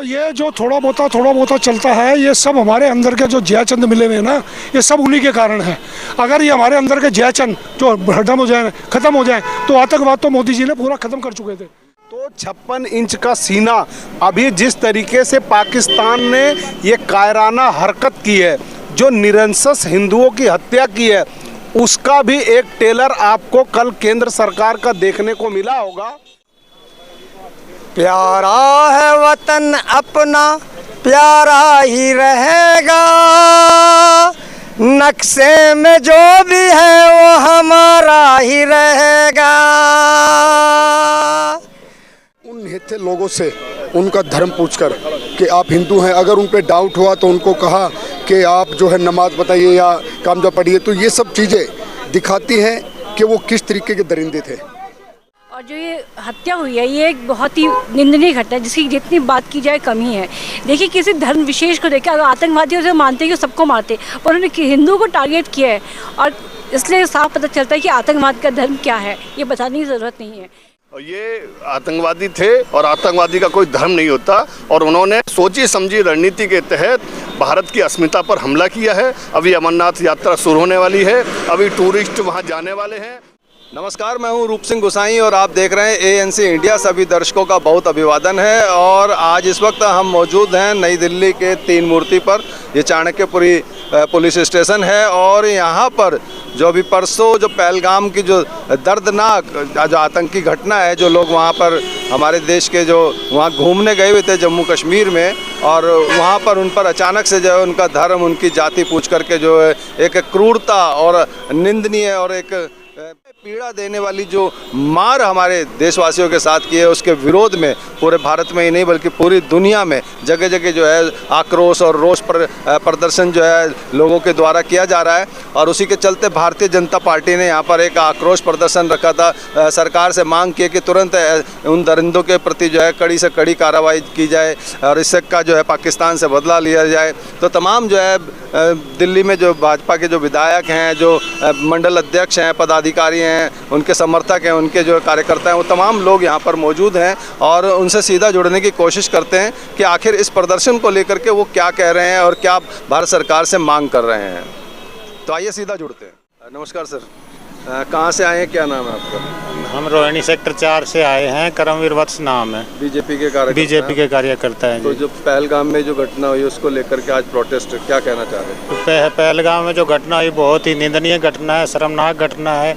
ये जो थोड़ा बहुत चलता है, ये सब हमारे अंदर के जो जयचंद मिले हुए हैं ना, ये सब उन्हीं के कारण है। अगर ये हमारे अंदर के जयचंद जो खत्म हो जाए तो आतंकवाद तो मोदी जी ने पूरा खत्म कर चुके थे। तो 56 इंच का सीना, अभी जिस तरीके से पाकिस्तान ने ये कायराना हरकत की है, जो निरंकुश हिंदुओं की हत्या की है, उसका भी एक टेलर आपको कल केंद्र सरकार का देखने को मिला होगा। प्यारा है वतन अपना, प्यारा ही रहेगा, नक्शे में जो भी है वो हमारा ही रहेगा। उन निहत्थे लोगों से उनका धर्म पूछकर कि आप हिंदू हैं, अगर उन पे डाउट हुआ तो उनको कहा कि आप जो है नमाज बताइए या कामजा पढ़िए, तो ये सब चीज़ें दिखाती हैं कि वो किस तरीके के दरिंदे थे। और जो ये हत्या हुई है, ये एक बहुत ही निंदनीय घटना है, जिसकी जितनी बात की जाए कम ही है। देखिए, किसी धर्म विशेष को देखिए, अगर आतंकवादियों से मानते हैं कि सबको मारते, पर उन्होंने हिंदू को टारगेट किया है, और इसलिए साफ पता चलता है कि आतंकवाद का धर्म क्या है, ये बताने की ज़रूरत नहीं है। ये आतंकवादी थे और आतंकवादी का कोई धर्म नहीं होता, और उन्होंने सोची समझी रणनीति के तहत भारत की अस्मिता पर हमला किया है। अभी अमरनाथ यात्रा शुरू होने वाली है, अभी टूरिस्ट वहां जाने वाले हैं। नमस्कार, मैं हूं रूप सिंह गुसाई और आप देख रहे हैं ANC इंडिया। सभी दर्शकों का बहुत अभिवादन है। और आज इस वक्त हम मौजूद हैं नई दिल्ली के तीन मूर्ति पर। ये चाणक्यपुरी पुलिस स्टेशन है, और यहाँ पर जो अभी परसों जो पहलगाम की जो दर्दनाक जो आतंकी घटना है, जो लोग वहाँ पर हमारे देश के जो वहाँ घूमने गए हुए थे जम्मू कश्मीर में, और वहाँ पर उन पर अचानक से जो है उनका धर्म, उनकी जाति पूछ करके जो है एक क्रूरता और निंदनीय और एक पीड़ा देने वाली जो मार हमारे देशवासियों के साथ की है, उसके विरोध में पूरे भारत में ही नहीं बल्कि पूरी दुनिया में जगह जगह जो है आक्रोश और रोष प्रदर्शन जो है लोगों के द्वारा किया जा रहा है। और उसी के चलते भारतीय जनता पार्टी ने यहाँ पर एक आक्रोश प्रदर्शन रखा था। सरकार से मांग की कि तुरंत उन दरिंदों के प्रति जो है कड़ी से कड़ी कार्रवाई की जाए और इसका जो है पाकिस्तान से बदला लिया जाए। तो तमाम जो है दिल्ली में जो भाजपा के जो विधायक हैं, जो मंडल अध्यक्ष हैं, पदाधिकारी हैं, उनके समर्थक हैं, उनके जो कार्यकर्ता हैं, वो तमाम लोग यहाँ पर मौजूद हैं और उनसे सीधा जुड़ने की कोशिश करते हैं कि आखिर इस प्रदर्शन को लेकर के वो क्या कह रहे हैं और क्या भारत सरकार से मांग कर रहे हैं। तो आइए सीधा जुड़ते हैं। नमस्कार सर, कहाँ से आए हैं, क्या नाम है आपका? हम रोहिणी सेक्टर 4 से आए हैं, करमवीर वत्स नाम है। बीजेपी के कार्यकर्ता हैं। तो जो पहलगाम में जो घटना हुई उसको लेकर के आज प्रोटेस्ट, क्या कहना चाह रहे हैं? तो पहलगाम में जो घटना हुई बहुत ही निंदनीय घटना है, शर्मनाक घटना है,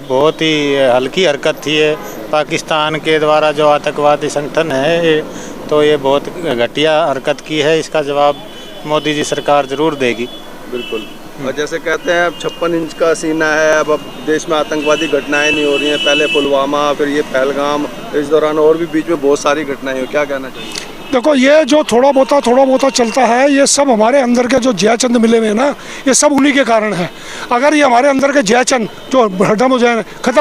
बहुत ही हल्की हरकत थी है पाकिस्तान के द्वारा जो आतंकवादी संगठन है, तो ये बहुत घटिया हरकत की है। इसका जवाब मोदी जी सरकार ज़रूर देगी। बिल्कुल। और जैसे कहते हैं अब 56 इंच का सीना है, अब देश में आतंकवादी घटनाएं नहीं हो रही हैं, पहले पुलवामा, फिर ये पहलगाम, इस दौरान और भी बीच में बहुत सारी घटनाएं हुई, क्या कहना चाहिए? देखो, ये जो थोड़ा बहुत चलता है, ये सब हमारे अंदर के जो जयचंद मिले हुए हैं ना, ये सब उन्हीं के कारण है। अगर ये हमारे अंदर के जयचंद जो खत्म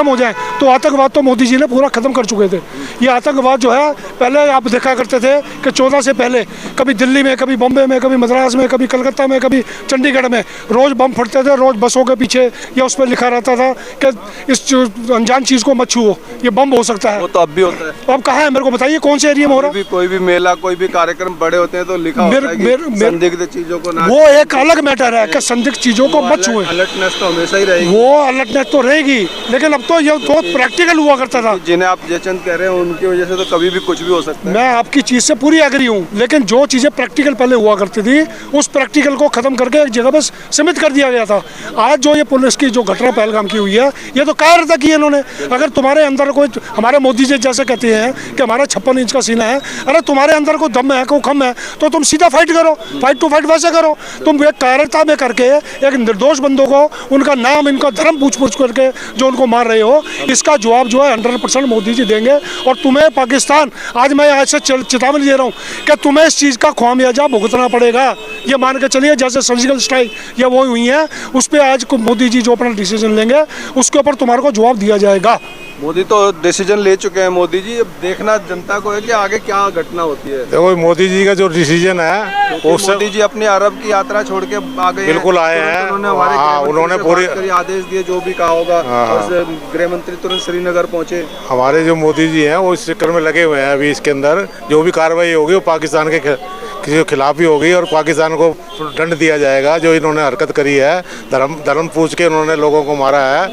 हो जाए तो आतंकवाद तो मोदी जी ने पूरा खत्म कर चुके थे। ये आतंकवाद जो है, पहले आप देखा करते थे कि 14 से पहले कभी दिल्ली में, कभी बम्बे में, कभी मद्रास में, कभी कलकत्ता में, कभी चंडीगढ़ में रोज़ बम फटते थे, रोज़ बसों के पीछे या उस पर लिखा रहता था कि इस अनजान चीज़ को मत छुओ, ये बम हो सकता है। वो तो अब भी होता है। अब कहाँ है, मेरे को बताइए कौन से एरिया में हो रहा है? कोई भी मेला, कोई भी कार्यक्रम बड़े होते हैं तो लिखा होता है कि संदिग्ध चीजों को ना, वो एक अलग मैटर है कि संदिग्ध चीजों को मत छुएं। अलर्टनेस तो हमेशा ही रहेगी, वो अलर्टनेस तो रहेगी, लेकिन अब तो ये बहुत प्रैक्टिकल हुआ करता था। जिन्हें आप जयचंद कह रहे हैं उनकी वजह से तो कभी भी कुछ भी हो सकता है। मैं आपकी चीज से पूरी एग्री हूँ, लेकिन जो चीजें प्रैक्टिकल पहले हुआ करती थी, उस प्रैक्टिकल को खत्म करके एक जगह पर सीमित कर दिया गया था। आज जो ये पुलिस की जो घटना पहलगाम की हुई है, ये तो कायरता की है इन्होंने। अगर तुम्हारे अंदर कोई, हमारे मोदी जी जैसे कहते हैं कि हमारा 56 इंच का सीना है, अरे तुम्हारे अंदर कोई दम है, कोई खम है, तो तुम सीधा फाइट करो, फाइट टू फाइट वैसे करो। तुम एक कायरता में करके एक निर्दोष बंदों को उनका नाम, इनका धर्म पूछ करके जो उनको मार रहे हो, इसका जवाब जो है 100% मोदी जी देंगे। और तुम्हें पाकिस्तान, आज मैं आज से चेतावनी दे रहा हूँ कि तुम्हें इस चीज़ का खामियाजा भुगतना पड़ेगा। ये मान के चलिए जैसे सर्जिकल स्ट्राइक या वो हुई है, उस पर आज मोदी जी जो अपना डिसीजन लेंगे उसके ऊपर तुम्हारे को जवाब दिया जाएगा। मोदी तो डिसीजन ले चुके हैं मोदी जी, अब देखना जनता को है कि आगे क्या घटना होती है। देखो मोदी जी का जो डिसीजन है वो मोदी जी अपनी अरब की यात्रा छोड़ के आ गए बिल्कुल आए हैं। उन्होंने पूरी आदेश दिए जो भी कहा होगा। और गृह मंत्री तुरंत श्रीनगर पहुंचे। हमारे जो मोदी जी हैं वो इस चक्कर में लगे हुए हैं। अभी इसके अंदर जो भी कार्रवाई होगी वो पाकिस्तान के किसी खिलाफ ही होगी और पाकिस्तान को दंड दिया जाएगा। जो इन्होंने हरकत करी है, धर्म पूछ के उन्होंने लोगों को मारा है,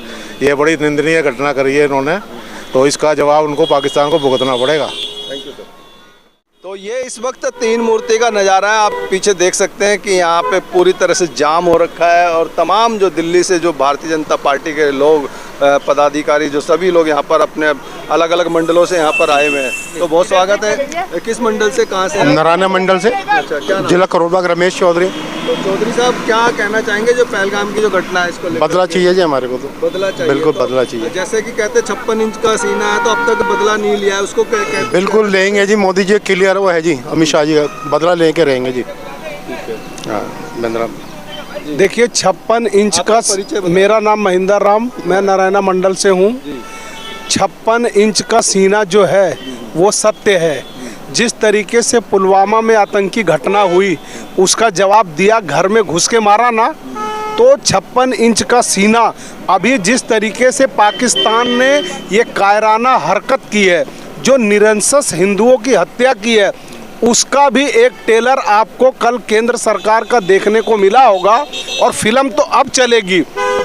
ये बड़ी निंदनीय घटना करी है इन्होंने, तो इसका जवाब उनको पाकिस्तान को भुगतना पड़ेगा। Thank you sir. तो ये इस वक्त 3 मूर्ति का नज़ारा है। आप पीछे देख सकते हैं कि यहाँ पे पूरी तरह से जाम हो रखा है और तमाम जो दिल्ली से जो भारतीय जनता पार्टी के लोग, पदाधिकारी, जो सभी लोग यहाँ पर अपने अलग अलग मंडलों से यहाँ पर आए हुए हैं। तो बहुत स्वागत है। किस मंडल से, कहाँ से? नारायण मंडल से। अच्छा, क्या जिला करोलबाग रमेश चौधरी। तो चौधरी साहब क्या कहना चाहेंगे जो पहलगाम की जो घटना है इसको लेकर? बदला चाहिए जी हमारे को, तो बदला चाहिए। बिल्कुल तो बदला चाहिए। जैसे कि कहते 56 इंच का सीना है तो अब तक बदला नहीं लिया है, उसको बिल्कुल लेंगे जी। मोदी जी क्लियर वो है जी, अमित शाह जी बदला लेके रहेंगे जी। हाँ बंदरा। देखिए 56 इंच का, मेरा नाम महेंद्र राम, मैं नारायणा मंडल से हूँ। 56 इंच का सीना जो है वो सत्य है। जिस तरीके से पुलवामा में आतंकी घटना हुई उसका जवाब दिया, घर में घुस के मारा ना, तो 56 इंच का सीना अभी जिस तरीके से पाकिस्तान ने ये कायराना हरकत की है, जो निरंकुश हिंदुओं की हत्या की है, उसका भी एक टेलर आपको कल केंद्र सरकार का देखने को मिला होगा। और फिल्म तो अब चलेगी,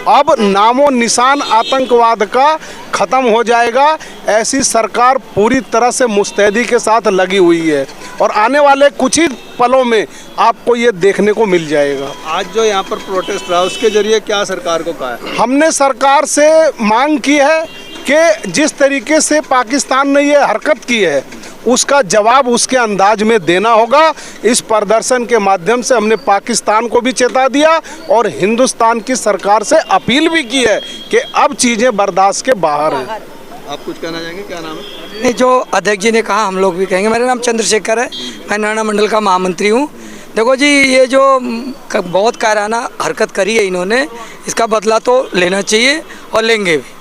अब नामो निशान आतंकवाद का ख़त्म हो जाएगा। ऐसी सरकार पूरी तरह से मुस्तैदी के साथ लगी हुई है और आने वाले कुछ ही पलों में आपको ये देखने को मिल जाएगा। आज जो यहाँ पर प्रोटेस्ट रहा उसके जरिए क्या सरकार को कहा है? हमने सरकार से मांग की है कि जिस तरीके से पाकिस्तान ने ये हरकत की है उसका जवाब उसके अंदाज में देना होगा। इस प्रदर्शन के माध्यम से हमने पाकिस्तान को भी चेता दिया और हिंदुस्तान की सरकार से अपील भी की है कि अब चीज़ें बर्दाश्त के बाहर हैं। आप कुछ कहना चाहेंगे? क्या नाम है? जो अध्यक्ष जी ने कहा हम लोग भी कहेंगे। मेरा नाम चंद्रशेखर है, मैं नारायण मंडल का महामंत्री हूँ। देखो जी, ये जो बहुत कायराना हरकत करी है इन्होंने, इसका बदला तो लेना चाहिए और लेंगे भी।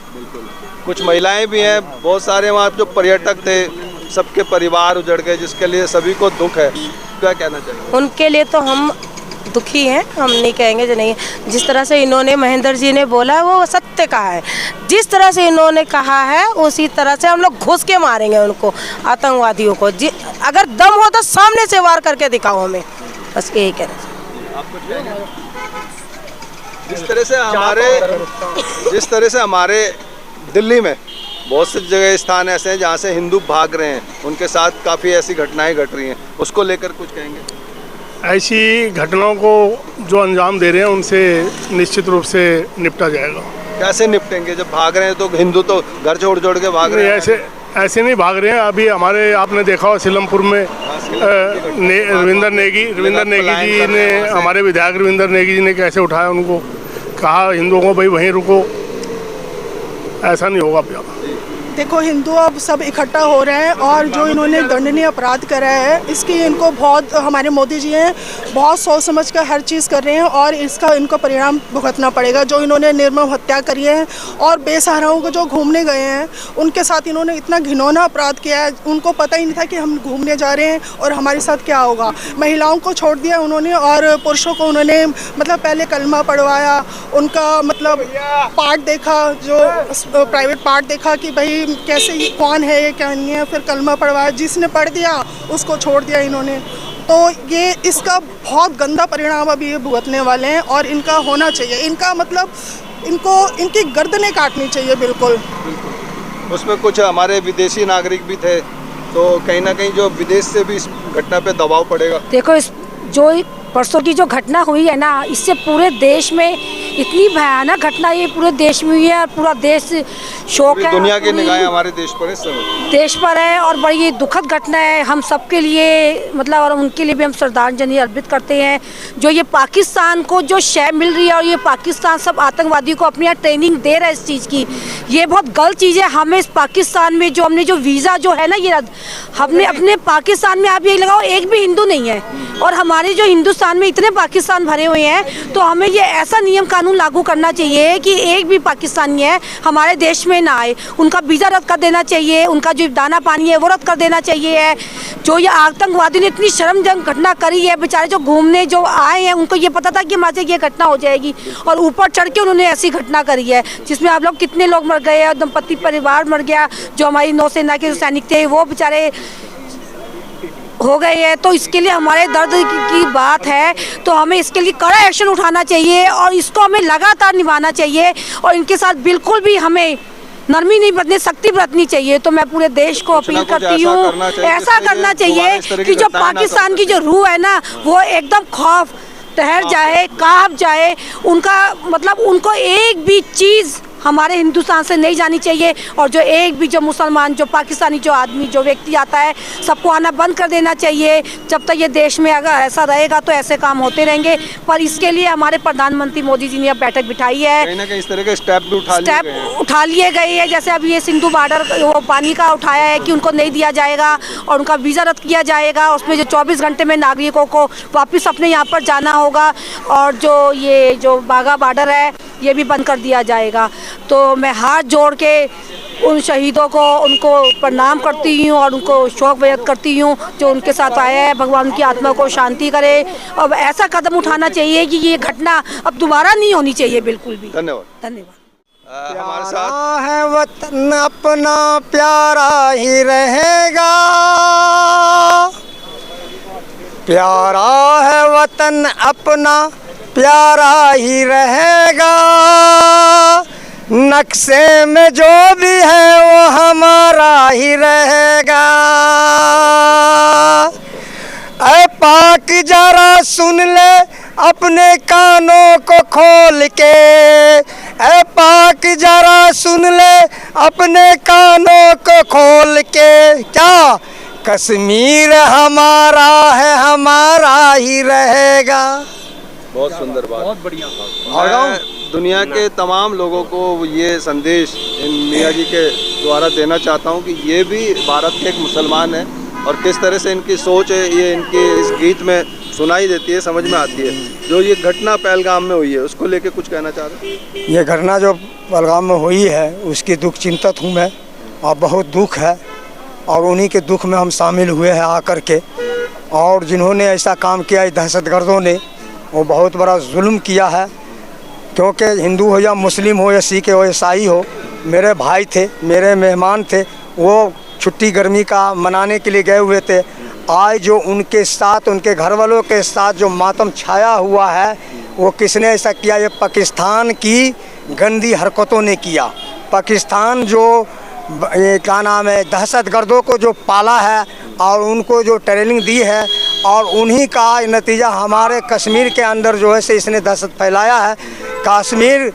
कुछ महिलाएं भी हैं, बहुत सारे वहाँ जो पर्यटक थे, सबके परिवार उजड़ गए, जिसके लिए सभी को दुख है। क्या कहना चाहिए? उनके लिए तो हम दुखी हैं, हम नहीं कहेंगे जो नहीं। जिस तरह से इन्होंने महेंद्र जी ने बोला है वो सत्य कहा है। जिस तरह से इन्होंने कहा है उसी तरह से हम लोग घुस के मारेंगे उनको, आतंकवादियों को। अगर दम हो तो सामने से वार करके दिखाओ हमें, बस यही कहना चाहिए। आप कुछ कहेंगे? जिस तरह से हमारे दिल्ली में बहुत से जगह स्थान ऐसे हैं जहाँ से हिंदू भाग रहे हैं, उनके साथ काफ़ी ऐसी घटनाएं घट रही हैं, उसको लेकर कुछ कहेंगे? ऐसी घटनाओं को जो अंजाम दे रहे हैं उनसे निश्चित रूप से निपटा जाएगा। कैसे निपटेंगे? जब भाग रहे हैं तो हिंदू तो घर छोड़ के भाग रहे हैं। ऐसे नहीं भाग रहे हैं। अभी हमारे आपने देखा हो सिलमपुर में रविंदर नेगी जी ने, हमारे विधायक रविंदर नेगी जी ने कैसे उठाया, उनको कहा हिंदुओं को भाई वहीं रुको। ऐसा नहीं होगा भैया। देखो, हिंदू अब सब इकट्ठा हो रहे हैं और जो इन्होंने दंडनीय अपराध करा है इसकी इनको बहुत, हमारे मोदी जी हैं, बहुत सोच समझ कर हर चीज़ कर रहे हैं और इसका इनको परिणाम भुगतना पड़ेगा। जो इन्होंने निर्मम हत्या करी है और बेसहाराओं को जो घूमने गए हैं उनके साथ इन्होंने इतना घिनौना अपराध किया है। उनको पता ही नहीं था कि हम घूमने जा रहे हैं और हमारे साथ क्या होगा। महिलाओं को छोड़ दिया उन्होंने और पुरुषों को उन्होंने मतलब पहले कलमा पढ़वाया, उनका मतलब पार्ट देखा, जो प्राइवेट पार्ट देखा कि भाई कैसे ये कौन है, ये क्या नहीं है, फिर कलमा पढ़वाया। जिसने पढ़ दिया उसको छोड़ दिया इन्होंने। तो ये इसका बहुत गंदा परिणाम अभी ये भुगतने वाले हैं और इनका होना चाहिए। इनका मतलब इनको इनकी गर्दनें काटनी चाहिए। बिल्कुल। उसमें कुछ हमारे विदेशी नागरिक भी थे, तो कहीं ना कहीं जो विदेश से भी इस घटना पे दबाव पड़ेगा। देखो, इस जो परसों की जो घटना हुई है ना, इससे पूरे देश में इतनी भयानक घटना ये पूरे देश में हुई है और पूरा देश शोक है। दुनिया की निगाहें हमारे देश पर इस समय देश पर है और बड़ी दुखद घटना है हम सबके लिए, मतलब और उनके लिए भी हम श्रद्धांजलि अर्पित करते हैं। जो ये पाकिस्तान को जो शय मिल रही है और ये पाकिस्तान सब आतंकवादियों को अपनी यहाँ ट्रेनिंग दे रहा है इस चीज़ की, ये बहुत गलत चीज़ है। हमें इस पाकिस्तान में जो हमने जो वीज़ा जो है ना, ये हमने अपने पाकिस्तान में आप यही लगाओ एक भी हिंदू नहीं है और हमारे जो हिंदुस्तान हिंदुस्तान में इतने पाकिस्तान भरे हुए हैं, तो हमें ये ऐसा नियम कानून लागू करना चाहिए कि एक भी पाकिस्तानी है हमारे देश में ना आए। उनका वीज़ा रद्द कर देना चाहिए, उनका जो दाना पानी है वो रद्द कर देना चाहिए है। जो ये आतंकवादी ने इतनी शर्मजनक घटना करी है, बेचारे जो घूमने जो आए हैं उनको ये पता था कि हमारे से ये घटना हो जाएगी, और ऊपर चढ़ के उन्होंने ऐसी घटना करी है जिसमें आप लोग कितने लोग मर गए, दंपति परिवार मर गया, जो हमारी नौसेना के सैनिक थे वो बेचारे हो गए हैं। तो इसके लिए हमारे दर्द की बात है, तो हमें इसके लिए कड़ा एक्शन उठाना चाहिए और इसको हमें लगातार निभाना चाहिए, और इनके साथ बिल्कुल भी हमें नरमी नहीं बरतनी, सख्ती बरतनी चाहिए। तो मैं पूरे देश को अपील करती हूँ, ऐसा करना चाहिए कि जो पाकिस्तान की जो रूह है ना वो एकदम खौफ ठहर जाए, कांप जाए। उनका मतलब उनको एक भी चीज़ हमारे हिंदुस्तान से नहीं जानी चाहिए, और जो एक भी जो मुसलमान जो पाकिस्तानी जो आदमी जो व्यक्ति आता है सबको आना बंद कर देना चाहिए। जब तक ये देश में अगर ऐसा रहेगा तो ऐसे काम होते रहेंगे, पर इसके लिए हमारे प्रधानमंत्री मोदी जी ने अब बैठक बिठाई है, कहीं ना कहीं इस तरह के स्टेप भी उठा लिए गए हैं। जैसे अभी ये सिंधु बॉर्डर वो पानी का उठाया है कि उनको नहीं दिया जाएगा और उनका वीज़ा रद्द किया जाएगा, उसमें जो 24 घंटे में नागरिकों को वापस अपने यहाँ पर जाना होगा, और जो बाघा बॉर्डर है ये भी बंद कर दिया जाएगा। तो मैं हाथ जोड़ के उन शहीदों को उनको प्रणाम करती हूँ और उनको शोक व्यक्त करती हूँ जो उनके साथ आया है। भगवान की आत्मा को शांति करे, और ऐसा कदम उठाना चाहिए कि ये घटना अब दोबारा नहीं होनी चाहिए बिल्कुल भी। धन्यवाद। हमारे साथ है वतन अपना प्यारा ही रहेगा, प्यारा है वतन अपना प्यारा ही रहेगा, नक्शे में जो भी है वो हमारा ही रहेगा। ऐ पाक जरा सुन ले अपने कानों को खोल के, ऐ पाक जरा सुन ले अपने कानों को खोल के, क्या कश्मीर हमारा है हमारा ही रहेगा। बहुत सुंदर बात, बहुत बढ़िया। और दुनिया के तमाम लोगों को ये संदेश इन मियाँ जी के द्वारा देना चाहता हूँ कि ये भी भारत के एक मुसलमान हैं, और किस तरह से इनकी सोच है ये इनके इस गीत में सुनाई देती है, समझ में आती है। जो ये घटना पहलगाम में हुई है उसको लेके कुछ कहना चाह रहे हैं? ये घटना जो पहलगाम में हुई है उसकी दुख चिंतित हूँ मैं, और बहुत दुख है, और उन्हीं के दुख में हम शामिल हुए हैं आकर के। और जिन्होंने ऐसा काम किया दहशतगर्दों ने, वो बहुत बड़ा जुल्म किया है, क्योंकि हिंदू हो या मुस्लिम हो या सिख हो या ईसाई हो, मेरे भाई थे, मेरे मेहमान थे, वो छुट्टी गर्मी का मनाने के लिए गए हुए थे। आज जो उनके साथ उनके घर वालों के साथ जो मातम छाया हुआ है वो किसने ऐसा किया? ये पाकिस्तान की गंदी हरकतों ने किया। पाकिस्तान जो ये क्या नाम है दहशतगर्दों को जो पाला है और उनको जो ट्रेनिंग दी है, और उन्हीं का नतीजा हमारे कश्मीर के अंदर जो है से इसने दहशत फैलाया है। कश्मीर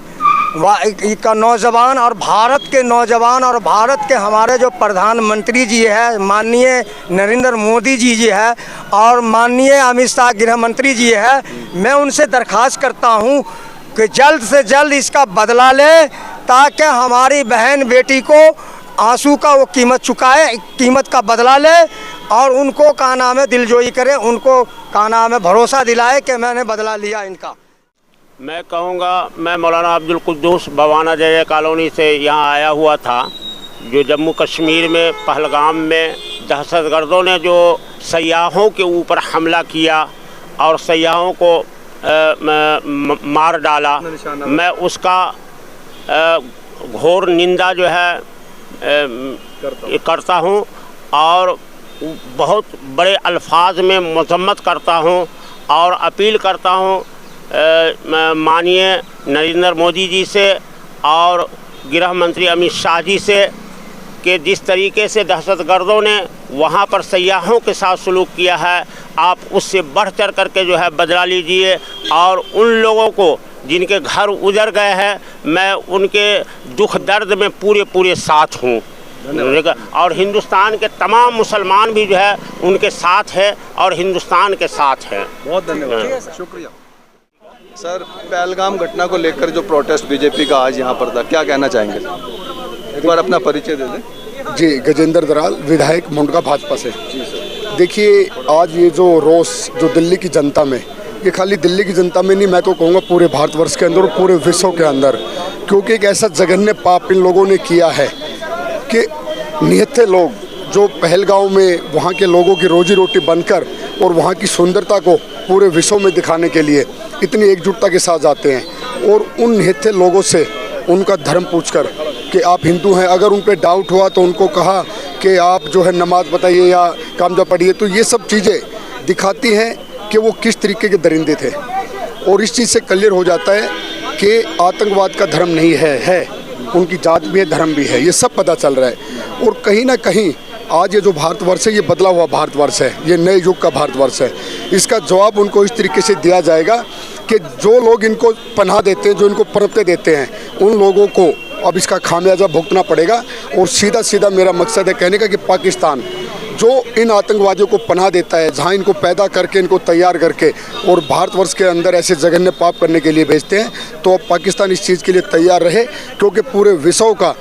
का नौजवान और भारत के नौजवान और भारत के हमारे जो प्रधानमंत्री जी है माननीय नरेंद्र मोदी जी है, और माननीय अमित शाह गृह मंत्री जी है, मैं उनसे दरख्वास्त करता हूं कि जल्द से जल्द इसका बदला ले, ताकि हमारी बहन बेटी को आंसू का वो कीमत चुकाए, कीमत का बदला ले, और उनको का नाम है दिलजोई करे, उनको का नाम है भरोसा दिलाए कि मैंने बदला लिया इनका। मैं कहूँगा, मैं मौलाना अब्दुल कुद्दूस बवाना जय कॉलोनी से यहाँ आया हुआ था। जो जम्मू कश्मीर में पहलगाम में दहशतगर्दों ने जो सयाहों के ऊपर हमला किया और सयाहों को मार डाला, मैं उसका घोर निंदा जो है करता हूँ, और बहुत बड़े अल्फाज में मजम्मत करता हूँ, और अपील करता हूँ माननीय नरेंद्र मोदी जी से और गृह मंत्री अमित शाह जी से कि जिस तरीके से दहशतगर्दों ने वहाँ पर सयाहों के साथ सलूक किया है, आप उससे बढ़ चढ़ करके जो है बदला लीजिए, और उन लोगों को जिनके घर उजड़ गए हैं, मैं उनके दुख दर्द में पूरे साथ हूँ, और हिंदुस्तान के तमाम मुसलमान भी जो है उनके साथ है और हिंदुस्तान के साथ हैं। बहुत धन्यवाद, शुक्रिया। सर, पहलगाम घटना को लेकर जो प्रोटेस्ट बीजेपी का आज यहाँ पर था, क्या कहना चाहेंगे? एक बार अपना परिचय दे दें। जी, गजेंद्र दराल, विधायक मुंडका भाजपा से। देखिए, आज ये जो रोष जो दिल्ली की जनता में ये खाली दिल्ली की जनता में नहीं, मैं तो कहूँगा पूरे भारतवर्ष के अंदर और पूरे विश्व के अंदर, क्योंकि एक ऐसा जघन्य पाप इन लोगों ने किया है कि निहत्थे लोग जो पहलगांव में वहाँ के लोगों की रोजी रोटी बनकर और वहाँ की सुंदरता को पूरे विश्व में दिखाने के लिए इतनी एकजुटता के साथ जाते हैं और उन निहत्थे लोगों से उनका धर्म पूछकर कि आप हिंदू हैं, अगर उन पर डाउट हुआ तो उनको कहा कि आप जो है नमाज बताइए या कामजा पढ़िए। तो ये सब चीज़ें दिखाती हैं कि वो किस तरीके के दरिंदे थे और इस चीज़ से क्लियर हो जाता है कि आतंकवाद का धर्म नहीं है उनकी जात भी है, धर्म भी है, ये सब पता चल रहा है। और कहीं ना कहीं आज ये जो भारतवर्ष है ये बदला हुआ भारतवर्ष है, ये नए युग का भारतवर्ष है। इसका जवाब उनको इस तरीके से दिया जाएगा कि जो लोग इनको पनाह देते हैं, जो इनको परपते देते हैं, उन लोगों को अब इसका खामियाजा भुगतना पड़ेगा। और सीधा सीधा मेरा मकसद है कहने का कि पाकिस्तान जो इन आतंकवादियों को पनाह देता है, जहां इनको पैदा करके, इनको तैयार करके और भारतवर्ष के अंदर ऐसे जघन्य पाप करने के लिए भेजते हैं, तो अब पाकिस्तान इस चीज़ के लिए तैयार रहे, क्योंकि पूरे विश्व का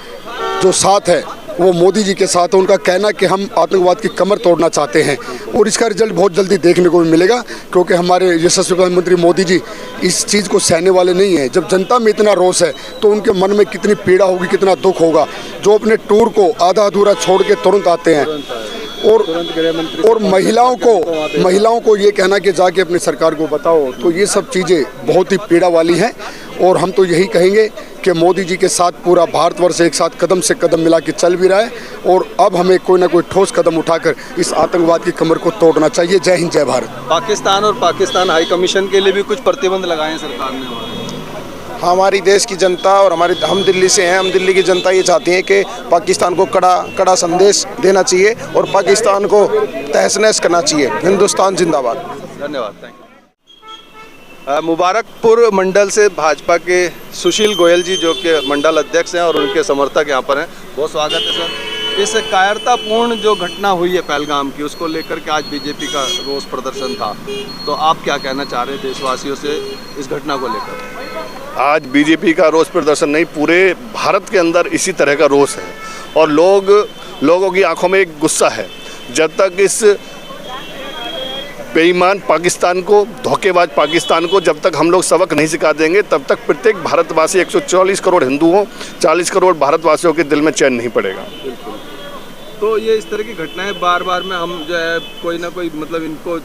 जो साथ है वो मोदी जी के साथ है। उनका कहना कि हम आतंकवाद की कमर तोड़ना चाहते हैं और इसका रिजल्ट बहुत जल्दी देखने को भी मिलेगा, क्योंकि हमारे यशस्वी प्रधानमंत्री मोदी जी इस चीज़ को सहने वाले नहीं हैं। जब जनता में इतना रोष है तो उनके मन में कितनी पीड़ा होगी, कितना दुख होगा, जो अपने टूर को आधा अधूरा छोड़ के तुरंत आते हैं। और महिलाओं को ये कहना कि जाके अपनी सरकार को बताओ, तो ये सब चीज़ें बहुत ही पीड़ा वाली हैं। और हम तो यही कहेंगे कि मोदी जी के साथ पूरा भारतवर्ष एक साथ कदम से कदम मिला के चल भी रहा है और अब हमें कोई ना कोई ठोस कदम उठाकर इस आतंकवाद की कमर को तोड़ना चाहिए। जय हिंद, जय भारत। पाकिस्तान और पाकिस्तान हाई कमीशन के लिए भी कुछ प्रतिबंध लगाए हैं सरकार ने। हमारी देश की जनता और हम दिल्ली से हैं, हम दिल्ली की जनता ये चाहती है कि पाकिस्तान को कड़ा संदेश देना चाहिए और पाकिस्तान को तहस नहस करना चाहिए। हिंदुस्तान जिंदाबाद। धन्यवाद, थैंक यू। मुबारकपुर मंडल से भाजपा के सुशील गोयल जी जो कि मंडल अध्यक्ष हैं और उनके समर्थक यहाँ पर हैं, बहुत स्वागत है सर। इस कायरतापूर्ण जो घटना हुई है पहलगाम की, उसको लेकर के आज बीजेपी का रोष प्रदर्शन था, तो आप क्या कहना चाह रहे हैं देशवासियों से इस घटना को लेकर? आज बीजेपी का रोष प्रदर्शन नहीं, पूरे भारत के अंदर इसी तरह का रोष है और लोगों की आंखों में एक गुस्सा है। जब तक इस बेईमान पाकिस्तान को, धोखेबाज पाकिस्तान को जब तक हम लोग सबक नहीं सिखा देंगे, तब तक प्रत्येक भारतवासी 140 करोड़ हिंदुओं, 40 करोड़ भारतवासियों के दिल में चैन नहीं पड़ेगा। तो ये इस तरह की घटनाएं बार बार में हम जो है कोई ना कोई मतलब इनको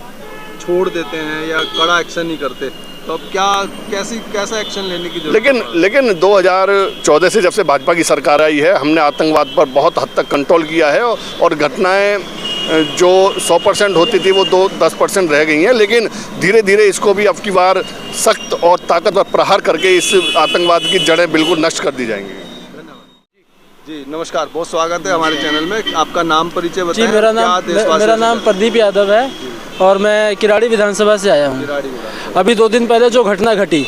छोड़ देते हैं या कड़ा एक्शन नहीं करते, तो अब कैसा एक्शन लेने की जरूरत? लेकिन 2014 से जब से भाजपा की सरकार आई है, हमने आतंकवाद पर बहुत हद तक कंट्रोल किया है और घटनाएं जो 100% होती थी वो 10% रह गई हैं। लेकिन धीरे धीरे इसको भी अब की बार सख्त और ताकतवर प्रहार करके इस आतंकवाद की जड़ें बिल्कुल नष्ट कर दी जाएंगी। जी नमस्कार, बहुत स्वागत है हमारे चैनल में। आपका नाम परिचय बताएं। जी मेरा नाम प्रदीप यादव है और मैं किराड़ी विधानसभा से आया हूँ। अभी 2 दिन पहले जो घटना घटी,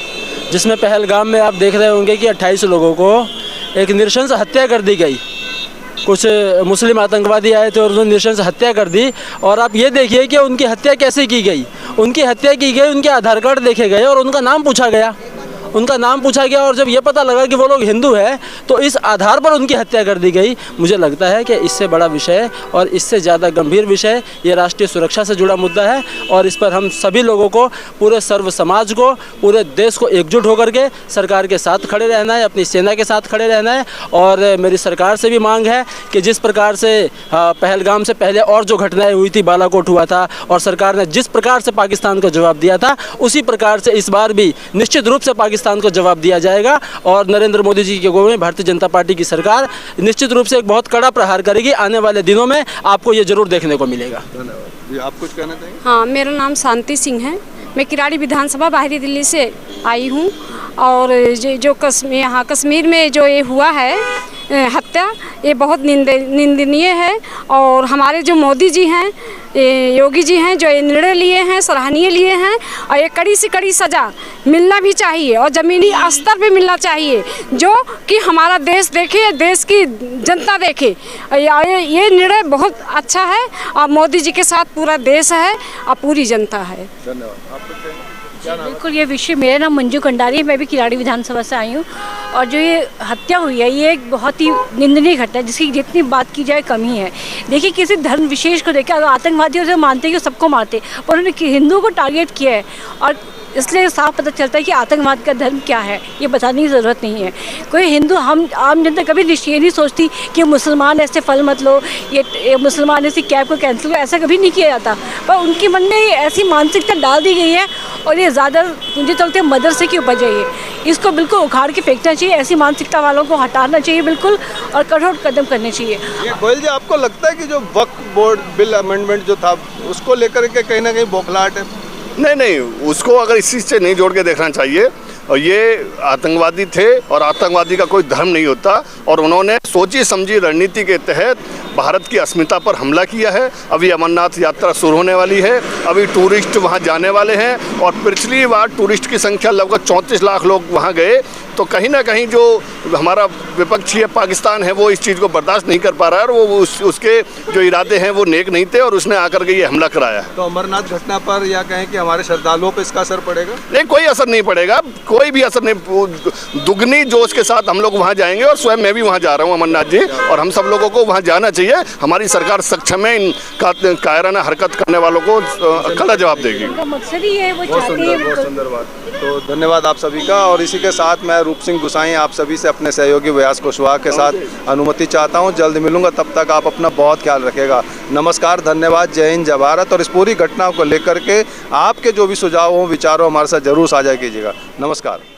जिसमें पहलगाम में आप देख रहे होंगे कि 28 लोगों को एक नृशंस हत्या कर दी गई। कुछ मुस्लिम आतंकवादी आए थे और उन्होंने नृशंस हत्या कर दी। और आप ये देखिए कि उनकी हत्या कैसे की गई। उनकी हत्या की गई, उनके आधार कार्ड देखे गए और उनका नाम पूछा गया। और जब ये पता लगा कि वो लोग हिंदू हैं तो इस आधार पर उनकी हत्या कर दी गई। मुझे लगता है कि इससे बड़ा विषय और इससे ज़्यादा गंभीर विषय ये राष्ट्रीय सुरक्षा से जुड़ा मुद्दा है और इस पर हम सभी लोगों को, पूरे सर्व समाज को, पूरे देश को एकजुट होकर के सरकार के साथ खड़े रहना है, अपनी सेना के साथ खड़े रहना है। और मेरी सरकार से भी मांग है कि जिस प्रकार से पहलगाम से पहले और जो घटनाएँ हुई थी, बालाकोट हुआ था और सरकार ने जिस प्रकार से पाकिस्तान को जवाब दिया था, उसी प्रकार से इस बार भी निश्चित रूप से पाकिस्तान को जवाब दिया जाएगा। और नरेंद्र मोदी जी के अगुवाई में भारतीय जनता पार्टी की सरकार निश्चित रूप से एक बहुत कड़ा प्रहार करेगी। आने वाले दिनों में आपको ये जरूर देखने को मिलेगा। धन्यवाद जी। आप कुछ कहना चाहेंगे? हाँ, मेरा नाम शांति सिंह है। मैं किराड़ी विधानसभा बाहरी दिल्ली से आई हूँ और जो यहाँ कश्मीर में जो ये हुआ है हत्या, ये बहुत निंदनीय है। और हमारे जो मोदी जी हैं, योगी जी हैं, जो ये निर्णय लिए हैं, सराहनीय लिए हैं और ये कड़ी से कड़ी सज़ा मिलना भी चाहिए और ज़मीनी स्तर पे मिलना चाहिए, जो कि हमारा देश देखे, देश की जनता देखे। ये निर्णय बहुत अच्छा है और मोदी जी के साथ पूरा देश है और पूरी जनता है। धन्यवाद। बिल्कुल, ये विषय, मेरा नाम मंजू कंडारी है, मैं भी किराड़ी विधानसभा से आई हूँ। और जो ये हत्या हुई है ये एक बहुत ही निंदनीय घटना है, जिसकी जितनी बात की जाए कम ही है। देखिए, किसी धर्म विशेष को देखकर आतंकवादियों से मानते कि सबको मारते, पर उन्होंने हिंदुओं को टारगेट किया है। और इसलिए साफ पता चलता है कि आतंकवाद का धर्म क्या है, ये बताने की ज़रूरत नहीं है। कोई हिंदू, हम आम जनता कभी ये नहीं सोचती कि मुसलमान ऐसे फल मत लो, ये मुसलमान ऐसी कैब को कैंसिल करो, ऐसा कभी नहीं किया जाता। पर उनके मन में ऐसी मानसिकता डाल दी गई है और ये ज़्यादा मुझे तो लगता है मदरसे की उपज है ये। इसको बिल्कुल उखाड़ के फेंकना चाहिए, ऐसी मानसिकता वालों को हटाना चाहिए बिल्कुल, और कठोर कदम करने चाहिए। गोयल जी, आपको लगता है कि जो वक्फ बोर्ड बिल अमेंडमेंट जो था उसको लेकर के कहीं ना कहीं बौखलाहट है? नहीं, उसको अगर इस चीज़ से नहीं जोड़ के देखना चाहिए। और ये आतंकवादी थे और आतंकवादी का कोई धर्म नहीं होता, और उन्होंने सोची समझी रणनीति के तहत भारत की अस्मिता पर हमला किया है। अभी अमरनाथ यात्रा शुरू होने वाली है, अभी टूरिस्ट वहाँ जाने वाले हैं, और पिछली बार टूरिस्ट की संख्या लगभग 34 लाख लोग वहाँ गए। तो कहीं ना कहीं जो हमारा विपक्षी पाकिस्तान है वो इस चीज़ को बर्दाश्त नहीं कर पा रहा है, और वो उसके जो इरादे हैं वो नेक नहीं थे, और उसने आकर के ये हमला कराया है। तो अमरनाथ घटना पर या कहें कि हमारे श्रद्धालुओं पर इसका असर पड़ेगा? नहीं, कोई असर नहीं पड़ेगा, कोई भी असर नहीं। दुगनी जोश के साथ हम लोग वहाँ जाएंगे, और स्वयं मैं भी वहाँ जा रहा हूँ अमरनाथ जी, और हम सब लोगों को वहाँ जाना चाहिए। हमारी सरकार सक्षम है इन कायराना हरकत करने वालों को कड़ा जवाब देगी। मकसद ही है, वो बहुत सुंदर बात। तो धन्यवाद आप सभी का, और इसी के साथ मैं रूप सिंह गुसाई आप सभी से अपने सहयोगी व्यास कुशवाहा के साथ अनुमति चाहता हूं। जल्द मिलूंगा, तब तक आप अपना बहुत ख्याल रखेगा। नमस्कार, धन्यवाद, जय हिंद, जय भारत। और इस पूरी घटना को लेकर के आपके जो भी सुझाव हो, विचार हो, हमारे साथ जरूर साझा कीजिएगा। नमस्कार।